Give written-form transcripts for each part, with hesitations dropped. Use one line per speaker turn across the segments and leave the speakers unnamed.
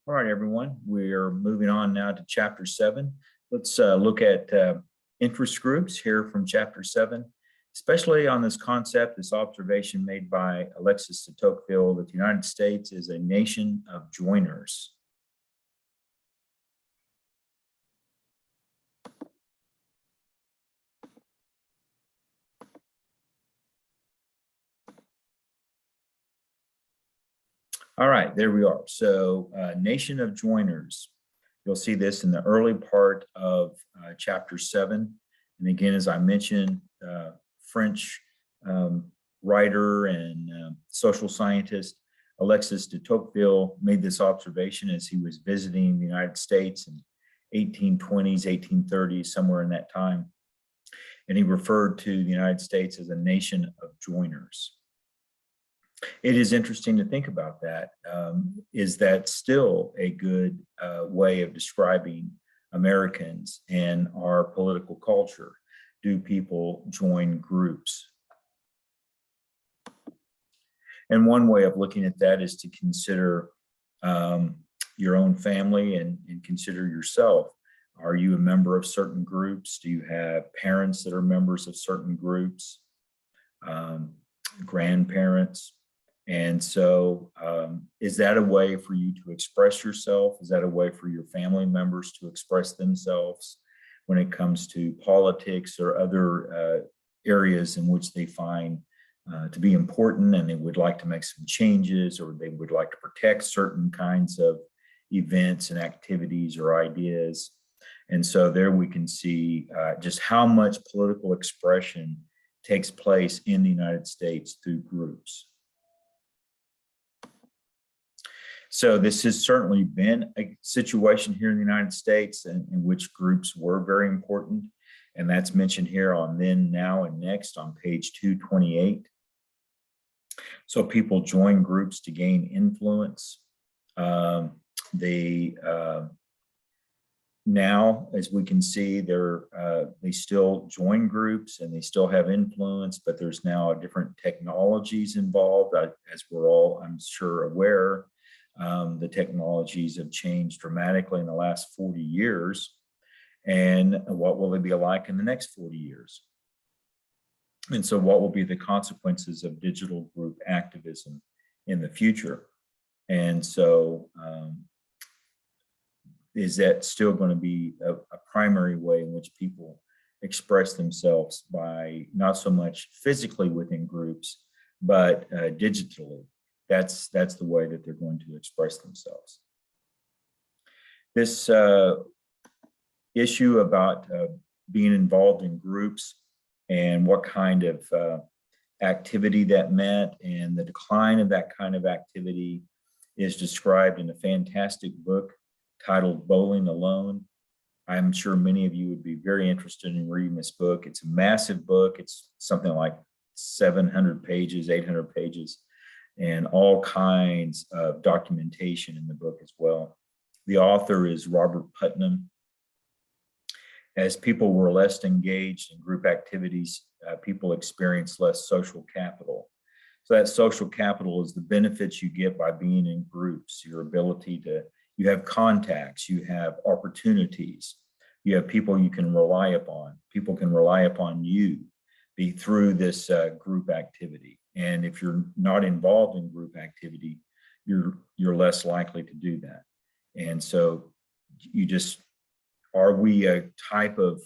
All right, everyone, we are moving on now to Chapter 7. Let's look at interest groups here from Chapter 7, especially on this concept, this observation made by Alexis de Tocqueville that the United States is a nation of joiners. All right, there we are. So nation of joiners. You'll see this in the early part of Chapter 7. And again, as I mentioned, French writer and social scientist Alexis de Tocqueville made this observation as he was visiting the United States in 1820s, 1830s, somewhere in that time. And he referred to the United States as a nation of joiners. It is interesting to think about that. Is that still a good way of describing Americans and our political culture? Do people join groups? And one way of looking at that is to consider your own family and consider yourself. Are you a member of certain groups? Do you have parents that are members of certain groups? Grandparents? And so is that a way for you to express yourself? Is that a way for your family members to express themselves when it comes to politics or other areas in which they find to be important and they would like to make some changes, or they would like to protect certain kinds of events and activities or ideas? And so there we can see just how much political expression takes place in the United States through groups. So this has certainly been a situation here in the United States in which groups were very important. And that's mentioned here on Then, Now, and Next on page 228. So people join groups to gain influence. Now, as we can see, they still join groups and they still have influence, but there's now different technologies involved, as we're all, I'm sure, aware. The technologies have changed dramatically in the last 40 years. And what will they be like in the next 40 years? And so what will be the consequences of digital group activism in the future? And so is that still going to be a primary way in which people express themselves, by not so much physically within groups, but digitally? That's the way that they're going to express themselves. This issue about being involved in groups and what kind of activity that meant and the decline of that kind of activity is described in a fantastic book titled Bowling Alone. I'm sure many of you would be very interested in reading this book. It's a massive book. It's something like 700 pages, 800 pages. And all kinds of documentation in the book as well. The author is Robert Putnam. As people were less engaged in group activities, people experienced less social capital. So that social capital is the benefits you get by being in groups, your ability to, you have contacts, you have opportunities, you have people you can rely upon. People can rely upon you through this group activity. And if you're not involved in group activity, you're less likely to do that. And so are we a type of,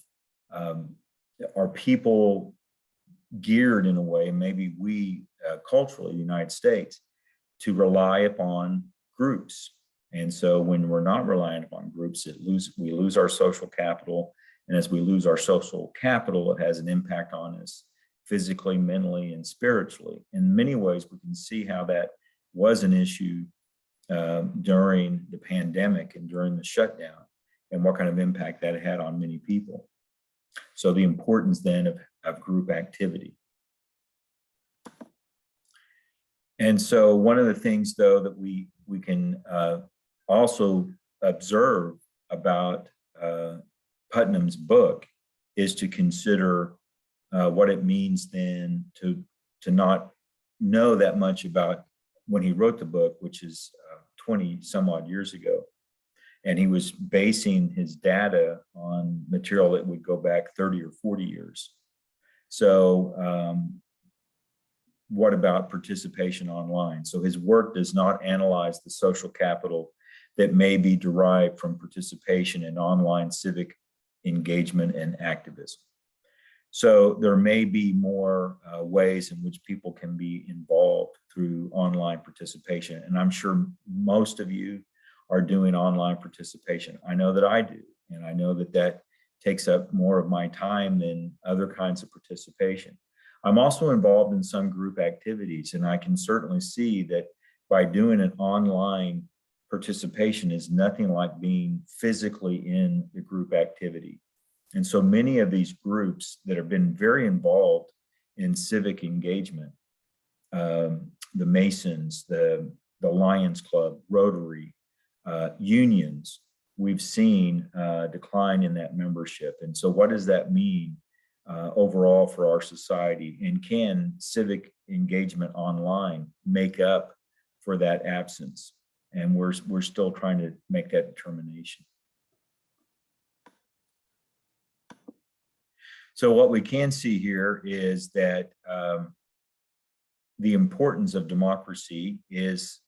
are people geared in a way, maybe we culturally, the United States, to rely upon groups? And so when we're not relying upon groups, we lose our social capital. And as we lose our social capital, it has an impact on us physically, mentally, and spiritually. In many ways, we can see how that was an issue during the pandemic and during the shutdown, and what kind of impact that had on many people. So the importance then of group activity. And so one of the things, though, that we can also observe about Putnam's book is to consider what it means then to not know that much about when he wrote the book, which is 20 some odd years ago, And he was basing his data on material that would go back 30 or 40 years. So what about participation online? So his work does not analyze the social capital that may be derived from participation in online civic engagement and activism. So there may be more ways in which people can be involved through online participation. And I'm sure most of you are doing online participation. I know that I do. And I know that that takes up more of my time than other kinds of participation. I'm also involved in some group activities, and I can certainly see that by doing an online participation is nothing like being physically in the group activity. And so many of these groups that have been very involved in civic engagement, the Masons, the Lions Club, Rotary, unions, we've seen a decline in that membership. And so what does that mean overall for our society? And can civic engagement online make up for that absence? And we're still trying to make that determination. So what we can see here is that the importance of democracy is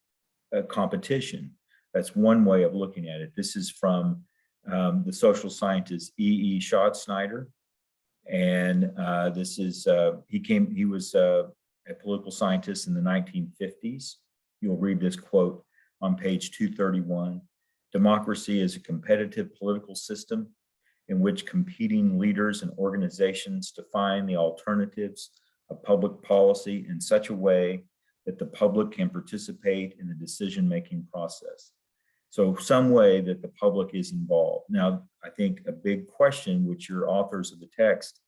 a competition. That's one way of looking at it. This is from the social scientist E.E. Schatzsnyder. And this is, he was a political scientist in the 1950s. You'll read this quote on page 231. Democracy is a competitive political system in which competing leaders and organizations define the alternatives of public policy in such a way that the public can participate in the decision-making process. So some way that the public is involved. Now, I think a big question which your authors of the text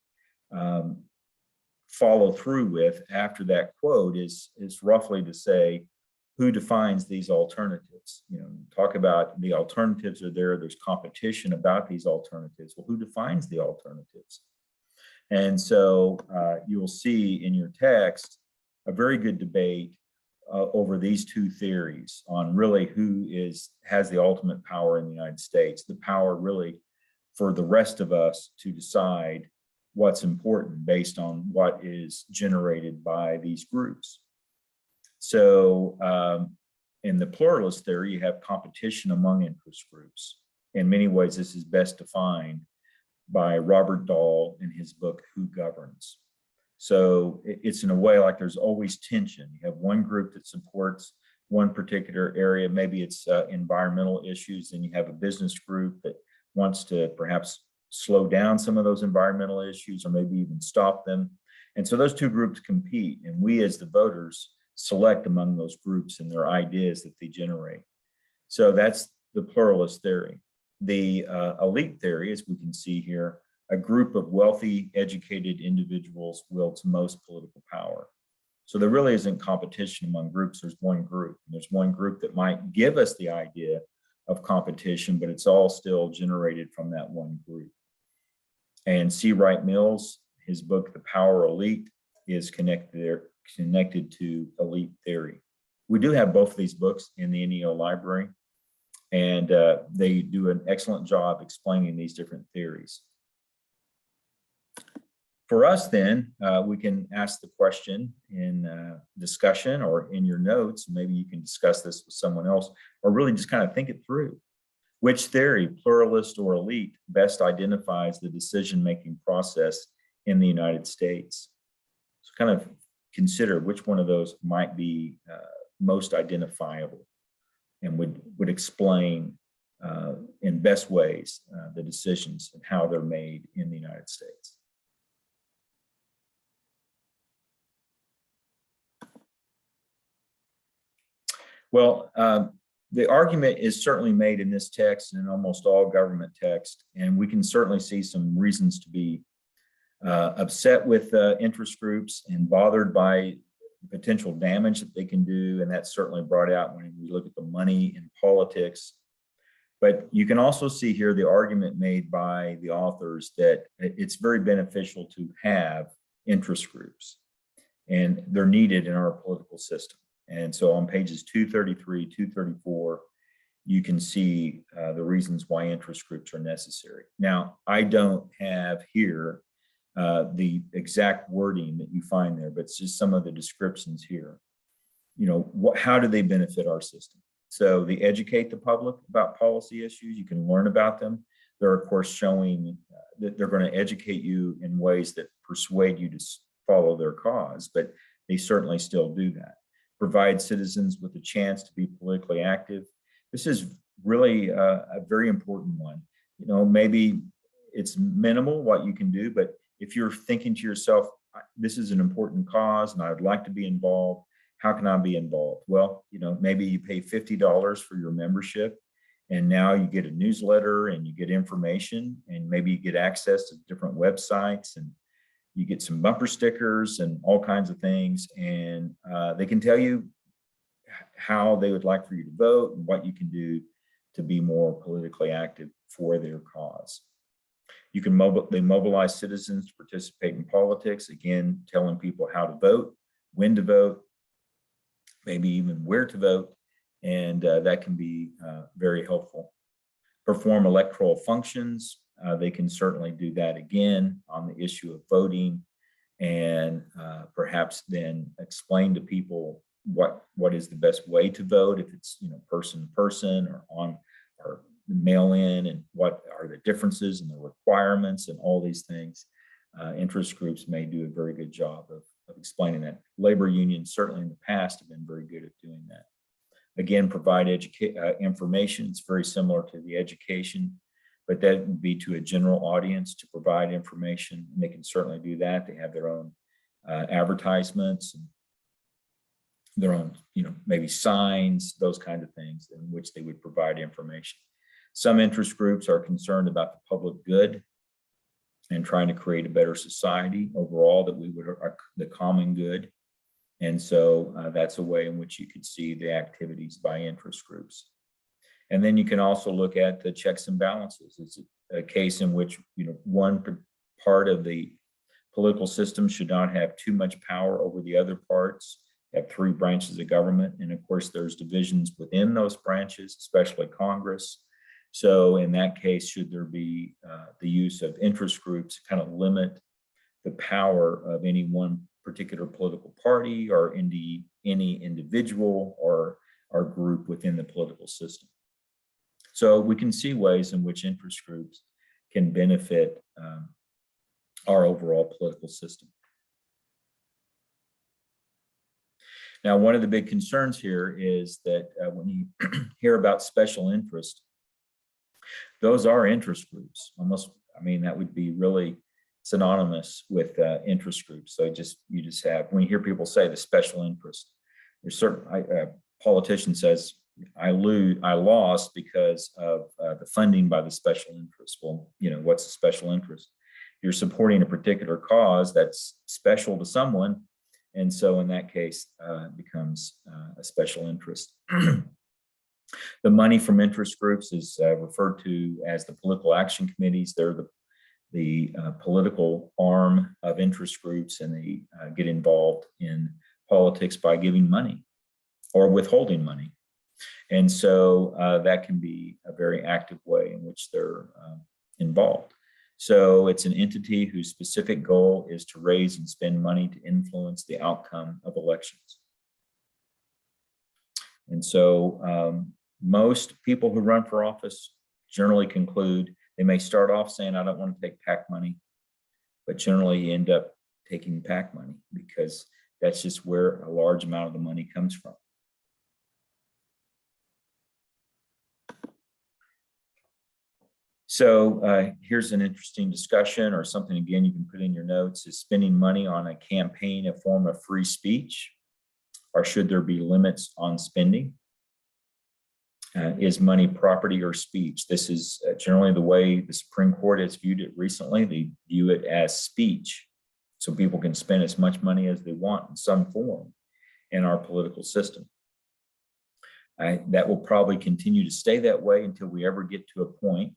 follow through with after that quote is roughly to say, who defines these alternatives? You know, talk about the alternatives are there, there's competition about these alternatives. Well, who defines the alternatives? And so you'll see in your text a very good debate over these two theories on really who has the ultimate power in the United States, the power really for the rest of us to decide what's important based on what is generated by these groups. So in the pluralist theory, you have competition among interest groups. In many ways, this is best defined by Robert Dahl in his book, Who Governs? So it's in a way like there's always tension. You have one group that supports one particular area, maybe it's environmental issues, and you have a business group that wants to perhaps slow down some of those environmental issues or maybe even stop them. And so those two groups compete, and we as the voters select among those groups and their ideas that they generate. So that's the pluralist theory. The elite theory, as we can see here, a group of wealthy, educated individuals wields most political power. So there really isn't competition among groups. There's one group. And there's one group that might give us the idea of competition, but it's all still generated from that one group. And C. Wright Mills, his book, The Power Elite, is connected to elite theory. We do have both of these books in the NEO library, and they do an excellent job explaining these different theories. For us then, we can ask the question in discussion or in your notes, maybe you can discuss this with someone else, or really just kind of think it through. Which theory, pluralist or elite, best identifies the decision-making process in the United States? So kind of consider which one of those might be most identifiable and would explain in best ways the decisions and how they're made in the United States. Well, the argument is certainly made in this text and in almost all government text, and we can certainly see some reasons to be upset with interest groups and bothered by potential damage that they can do, and that's certainly brought out when we look at the money in politics. But you can also see here the argument made by the authors that it's very beneficial to have interest groups, and they're needed in our political system. And so on pages 233, 234, you can see the reasons why interest groups are necessary. Now, I don't have here the exact wording that you find there, but it's just some of the descriptions here. You know, how do they benefit our system? So they educate the public about policy issues. You can learn about them. They're, of course, showing that they're going to educate you in ways that persuade you to follow their cause, but they certainly still do that. Provide citizens with a chance to be politically active. This is really a very important one. You know, maybe it's minimal what you can do, but if you're thinking to yourself, this is an important cause and I would like to be involved, how can I be involved? Well, you know, maybe you pay $50 for your membership and now you get a newsletter and you get information and maybe you get access to different websites and you get some bumper stickers and all kinds of things. And they can tell you how they would like for you to vote and what you can do to be more politically active for their cause. You can they mobilize citizens to participate in politics, again, telling people how to vote, when to vote, maybe even where to vote, and that can be very helpful. Perform electoral functions. They can certainly do that again on the issue of voting, and perhaps then explain to people what is the best way to vote, if it's, you know, person to person or on or mail in, and what are the differences and the requirements and all these things. Interest groups may do a very good job of explaining that. Labor unions certainly in the past have been very good at doing that. Again, provide information. It's very similar to the education, but that would be to a general audience to provide information. And they can certainly do that. They have their own advertisements and their own, you know, maybe signs, those kind of things in which they would provide information. Some interest groups are concerned about the public good and trying to create a better society overall, that we would the common good. And so that's a way in which you could see the activities by interest groups. And then you can also look at the checks and balances. It's a case in which, you know, one part of the political system should not have too much power over the other parts. You have three branches of government, and of course there's divisions within those branches, especially Congress. So in that case, should there be the use of interest groups to kind of limit the power of any one particular political party or any individual or group within the political system? So we can see ways in which interest groups can benefit our overall political system. Now, one of the big concerns here is that when you hear about special interest, those are interest groups. Almost, I mean, that would be really synonymous with interest groups. So you just have, when you hear people say the special interest, there's certain, a politician says, I lost because of the funding by the special interest. Well, you know, what's a special interest? You're supporting a particular cause that's special to someone. And so in that case, it becomes a special interest. The money from interest groups is referred to as the political action committees. They're the political arm of interest groups, and they get involved in politics by giving money or withholding money. And so that can be a very active way in which they're involved. So it's an entity whose specific goal is to raise and spend money to influence the outcome of elections. And so most people who run for office generally conclude, they may start off saying, I don't want to take PAC money, but generally end up taking PAC money because that's just where a large amount of the money comes from. So here's an interesting discussion, or something again you can put in your notes. Is spending money on a campaign a form of free speech, or should there be limits on spending? Is money property or speech? This is generally the way the Supreme Court has viewed it recently. They view it as speech, so people can spend as much money as they want in some form in our political system. That will probably continue to stay that way until we ever get to a point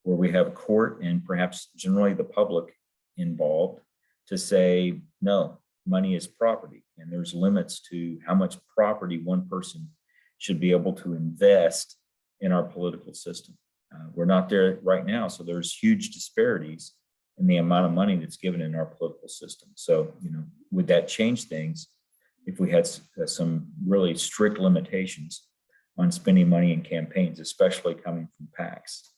where we have a court and perhaps generally the public involved to say, no, money is property, and there's limits to how much property one person should be able to invest in our political system. We're not there right now, so there's huge disparities in the amount of money that's given in our political system. So, would that change things if we had some really strict limitations on spending money in campaigns, especially coming from PACs?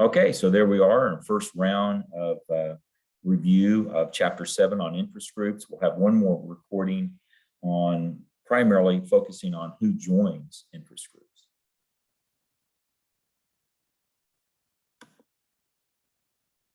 Okay, so there we are in our first round of review of Chapter 7 on interest groups. We'll have one more recording on primarily focusing on who joins interest groups.